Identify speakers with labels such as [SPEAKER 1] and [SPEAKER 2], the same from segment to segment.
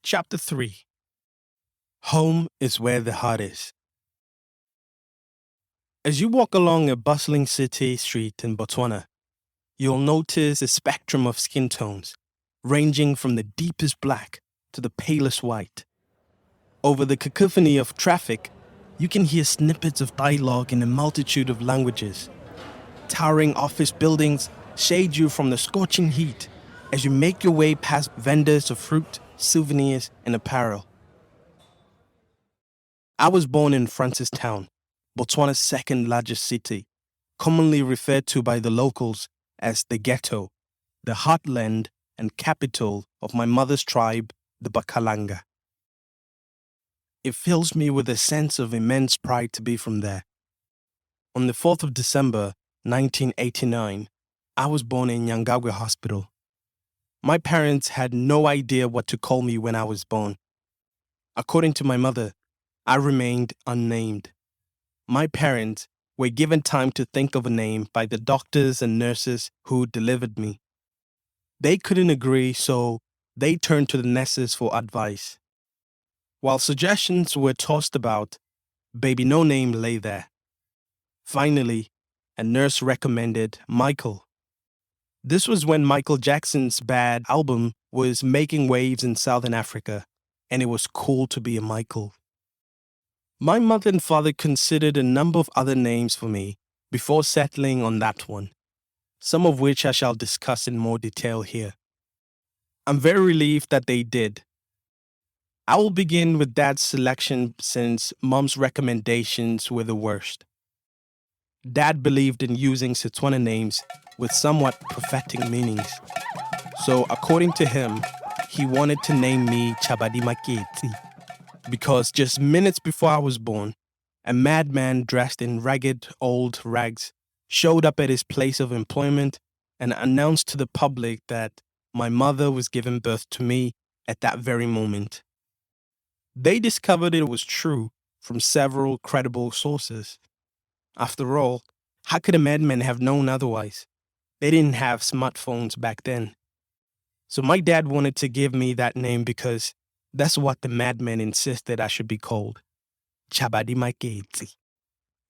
[SPEAKER 1] Chapter 3. Home is where the heart is. As you walk along a bustling city street in Botswana, you'll notice a spectrum of skin tones, ranging from the deepest black to the palest white. Over the cacophony of traffic, you can hear snippets of dialogue in a multitude of languages. Towering office buildings shade you from the scorching heat as you make your way past vendors of fruit, souvenirs, and apparel. I was born in Francistown, Botswana's second largest city, commonly referred to by the locals as the ghetto, the heartland and capital of my mother's tribe, the Bakalanga. It fills me with a sense of immense pride to be from there. On the 4th of December, 1989, I was born in Nyangagwe Hospital. My parents had no idea what to call me when I was born. According to my mother, I remained unnamed. My parents were given time to think of a name by the doctors and nurses who delivered me. They couldn't agree, so they turned to the nurses for advice. While suggestions were tossed about, baby no name lay there. Finally, a nurse recommended Michael. This was when Michael Jackson's Bad album was making waves in Southern Africa, and it was cool to be a Michael. My mother and father considered a number of other names for me before settling on that one, some of which I shall discuss in more detail here. I'm very relieved that they did. I will begin with Dad's selection since Mom's recommendations were the worst. Dad believed in using Setswana names with somewhat prophetic meanings. So according to him, he wanted to name me Chabadi Maketi because just minutes before I was born, a madman dressed in ragged old rags showed up at his place of employment and announced to the public that my mother was giving birth to me at that very moment. They discovered it was true from several credible sources. After all, how could a madman have known otherwise? They didn't have smartphones back then. So my dad wanted to give me that name because that's what the madman insisted I should be called. Chabadi Maketi.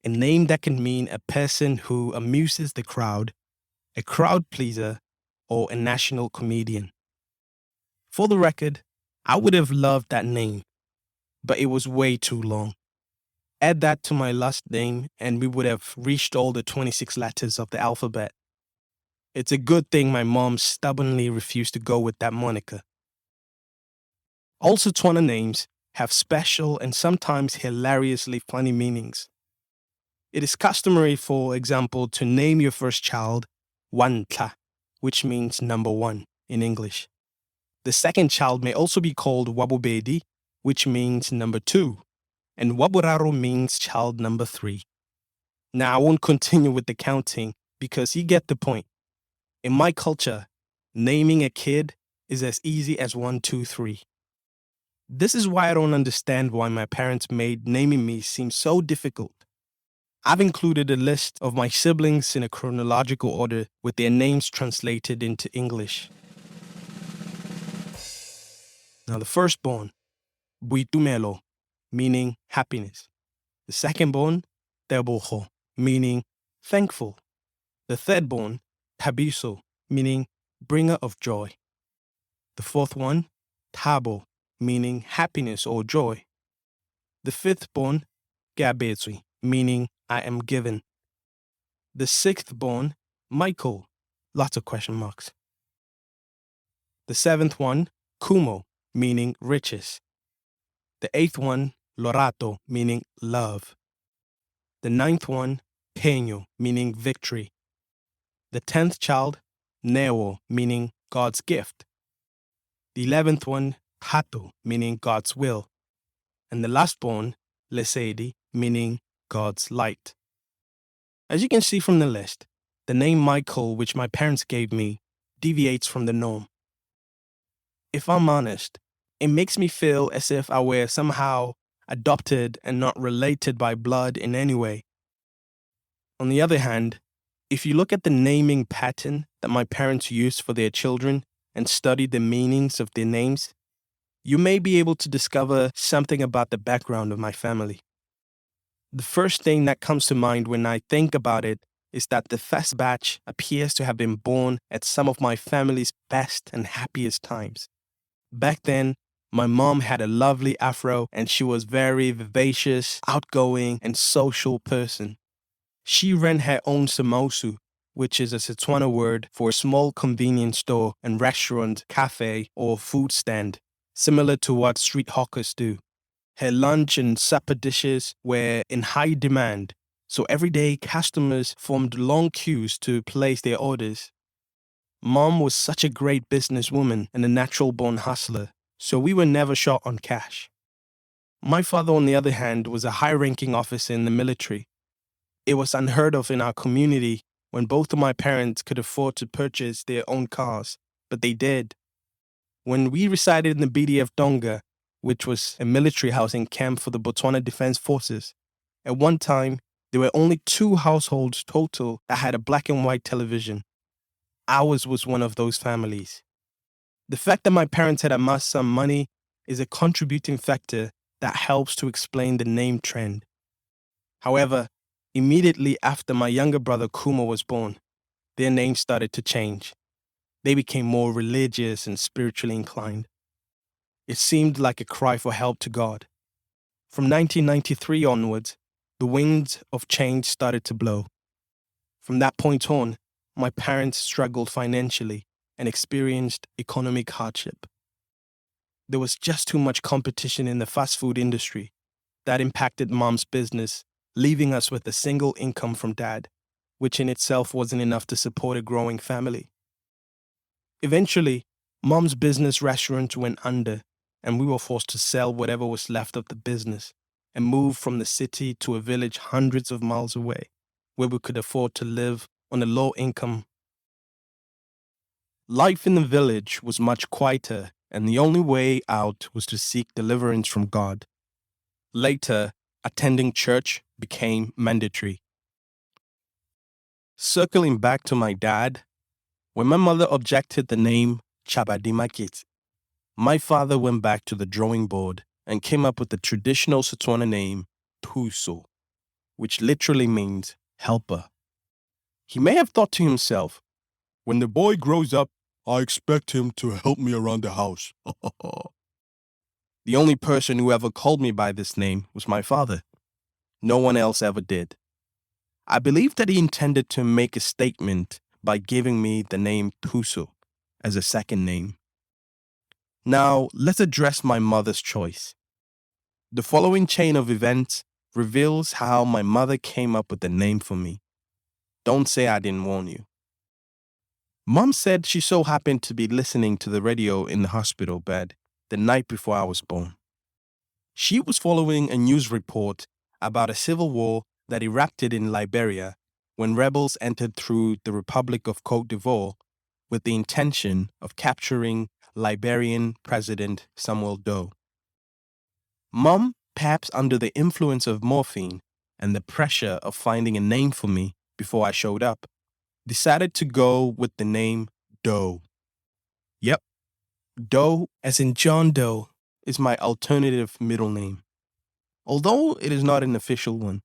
[SPEAKER 1] A name that can mean a person who amuses the crowd, a crowd pleaser, or a national comedian. For the record, I would have loved that name, but it was way too long. Add that to my last name and we would have reached all the 26 letters of the alphabet. It's a good thing my mom stubbornly refused to go with that moniker. All Setswana names have special and sometimes hilariously funny meanings. It is customary, for example, to name your first child Wantla, which means number one in English. The second child may also be called Wabobedi, which means number two, and Waburaro means child number 3. Now, I won't continue with the counting because you get the point. In my culture, naming a kid is as easy as 1, 2, 3. This is why I don't understand why my parents made naming me seem so difficult. I've included a list of my siblings in a chronological order with their names translated into English. Now, the firstborn, Buitumelo, meaning happiness. The secondborn, Teboho, meaning thankful. The thirdborn, Tabiso, meaning bringer of joy. The fourth one, Tabo, meaning happiness or joy. The fifthborn, Gabetsui, meaning I am given. The sixthborn, Michael, lots of question marks. The seventh one, Kumo, meaning riches. The eighth one, Lorato, meaning love. The ninth one, Peño, meaning victory. The 10th child, Neo, meaning God's gift. The 11th one, Hato, meaning God's will. And the last born, Lesedi, meaning God's light. As you can see from the list, the name Michael, which my parents gave me, deviates from the norm. If I'm honest, it makes me feel as if I were somehow adopted and not related by blood in any way. On the other hand, if you look at the naming pattern that my parents used for their children and study the meanings of their names, you may be able to discover something about the background of my family. The first thing that comes to mind when I think about it is that the first batch appears to have been born at some of my family's best and happiest times. Back then, my mom had a lovely afro and she was very vivacious, outgoing, and social person. She ran her own samosu, which is a Setswana word for a small convenience store and restaurant, cafe, or food stand, similar to what street hawkers do. Her lunch and supper dishes were in high demand, so every day customers formed long queues to place their orders. Mom was such a great businesswoman and a natural-born hustler, so we were never short on cash. My father, on the other hand, was a high-ranking officer in the military. It was unheard of in our community when both of my parents could afford to purchase their own cars, but they did. When we resided in the BDF Donga, which was a military housing camp for the Botswana Defense Forces, at one time, there were only 2 households total that had a black and white television. Ours was one of those families. The fact that my parents had amassed some money is a contributing factor that helps to explain the name trend. However, immediately after my younger brother Kuma was born, their names started to change. They became more religious and spiritually inclined. It seemed like a cry for help to God. From 1993 onwards, the winds of change started to blow. From that point on, my parents struggled financially and experienced economic hardship. There was just too much competition in the fast food industry. That impacted mom's business, leaving us with a single income from dad, which in itself wasn't enough to support a growing family. Eventually, mom's business restaurant went under, and we were forced to sell whatever was left of the business and move from the city to a village hundreds of miles away, where we could afford to live on a low income. Life in the village was much quieter, and the only way out was to seek deliverance from God. Later, attending church became mandatory. Circling back to my dad, when my mother objected the name Chabadimakit, my father went back to the drawing board and came up with the traditional Setswana name Thuso, which literally means helper. He may have thought to himself, when the boy grows up, I expect him to help me around the house. The only person who ever called me by this name was my father. No one else ever did. I believe that he intended to make a statement by giving me the name Thuso as a second name. Now, let's address my mother's choice. The following chain of events reveals how my mother came up with the name for me. Don't say I didn't warn you. Mom said she so happened to be listening to the radio in the hospital bed the night before I was born. She was following a news report about a civil war that erupted in Liberia when rebels entered through the Republic of Côte d'Ivoire with the intention of capturing Liberian President Samuel Doe. Mom, perhaps under the influence of morphine and the pressure of finding a name for me before I showed up, decided to go with the name Doe. Yep, Doe, as in John Doe, is my alternative middle name. Although it is not an official one,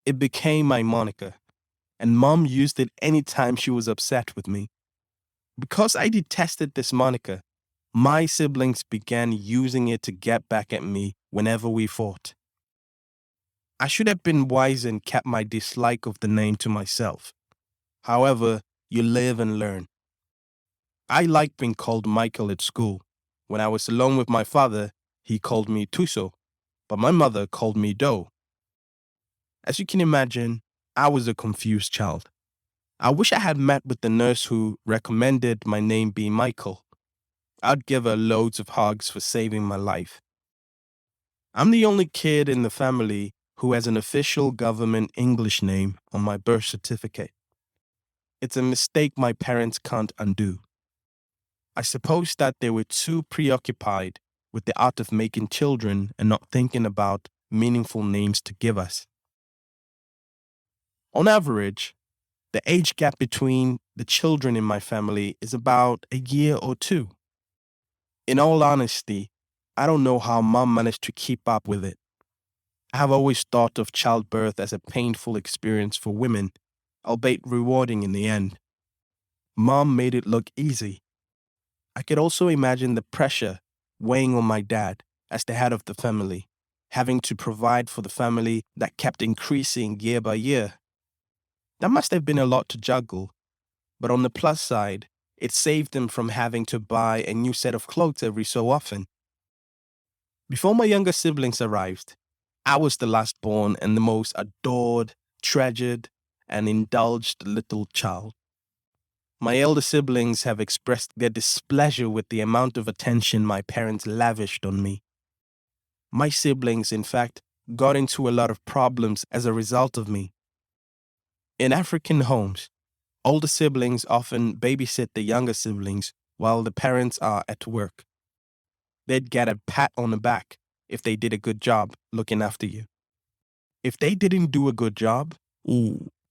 [SPEAKER 1] it became my moniker, and Mom used it anytime she was upset with me. Because I detested this moniker, my siblings began using it to get back at me whenever we fought. I should have been wise and kept my dislike of the name to myself. However, you live and learn. I liked being called Michael at school. When I was alone with my father, he called me Thuso, but my mother called me Doe. As you can imagine, I was a confused child. I wish I had met with the nurse who recommended my name be Michael. I'd give her loads of hugs for saving my life. I'm the only kid in the family who has an official government English name on my birth certificate. It's a mistake my parents can't undo. I suppose that they were too preoccupied with the art of making children and not thinking about meaningful names to give us. On average, the age gap between the children in my family is about a year or 2. In all honesty, I don't know how mom managed to keep up with it. I have always thought of childbirth as a painful experience for women, albeit rewarding in the end. Mom made it look easy. I could also imagine the pressure weighing on my dad as the head of the family, having to provide for the family that kept increasing year by year. That must have been a lot to juggle, but on the plus side, it saved them from having to buy a new set of clothes every so often. Before my younger siblings arrived, I was the last born and the most adored, treasured, and indulged little child. My elder siblings have expressed their displeasure with the amount of attention my parents lavished on me. My siblings, in fact, got into a lot of problems as a result of me. In African homes, older siblings often babysit the younger siblings while the parents are at work. They'd get a pat on the back if they did a good job looking after you. If they didn't do a good job,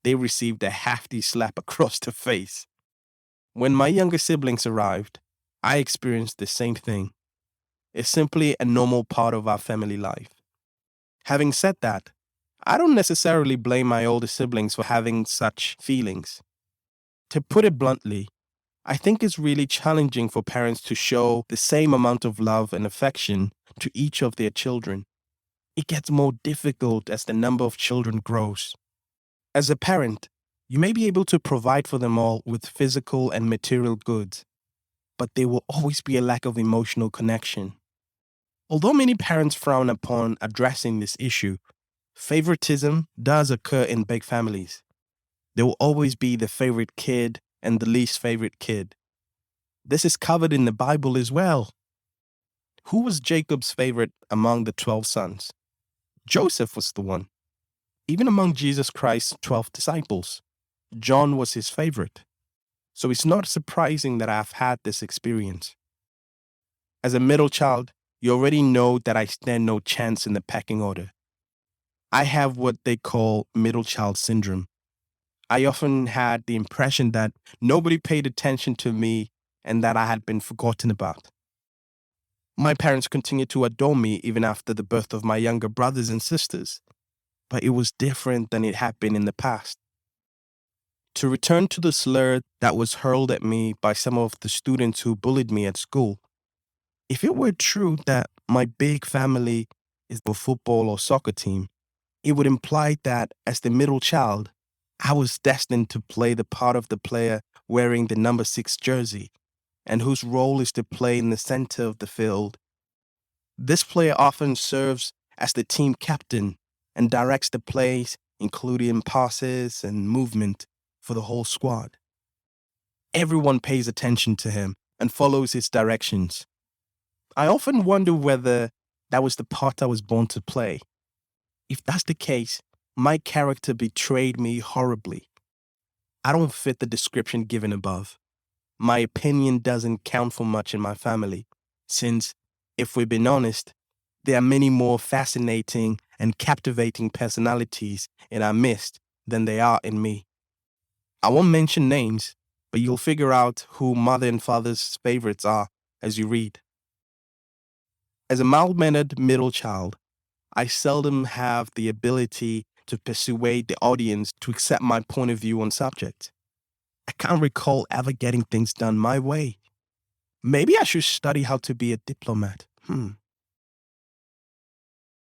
[SPEAKER 1] they received a hefty slap across the face. When my younger siblings arrived, I experienced the same thing. It's simply a normal part of our family life. Having said that, I don't necessarily blame my older siblings for having such feelings. To put it bluntly, I think it's really challenging for parents to show the same amount of love and affection to each of their children. It gets more difficult as the number of children grows. As a parent, you may be able to provide for them all with physical and material goods, but there will always be a lack of emotional connection. Although many parents frown upon addressing this issue, favoritism does occur in big families. There will always be the favorite kid and the least favorite kid. This is covered in the Bible as well. Who was Jacob's favorite among the 12 sons? Joseph was the one. Even among Jesus Christ's 12 disciples, John was his favorite. So it's not surprising that I've had this experience. As a middle child, you already know that I stand no chance in the pecking order. I have what they call middle child syndrome. I often had the impression that nobody paid attention to me and that I had been forgotten about. My parents continued to adore me even after the birth of my younger brothers and sisters, but it was different than it had been in the past. To return to the slur that was hurled at me by some of the students who bullied me at school, if it were true that my big family is a football or soccer team, it would imply that as the middle child, I was destined to play the part of the player wearing the number 6 jersey and whose role is to play in the center of the field. This player often serves as the team captain and directs the plays, including passes and movement, for the whole squad. Everyone pays attention to him and follows his directions. I often wonder whether that was the part I was born to play. If that's the case, my character betrayed me horribly. I don't fit the description given above. My opinion doesn't count for much in my family, since, if we've been honest, there are many more fascinating and captivating personalities in our midst than there are in me. I won't mention names, but you'll figure out who mother and father's favorites are as you read. As a mild-mannered middle child, I seldom have the ability to persuade the audience to accept my point of view on subjects. I can't recall ever getting things done my way. Maybe I should study how to be a diplomat.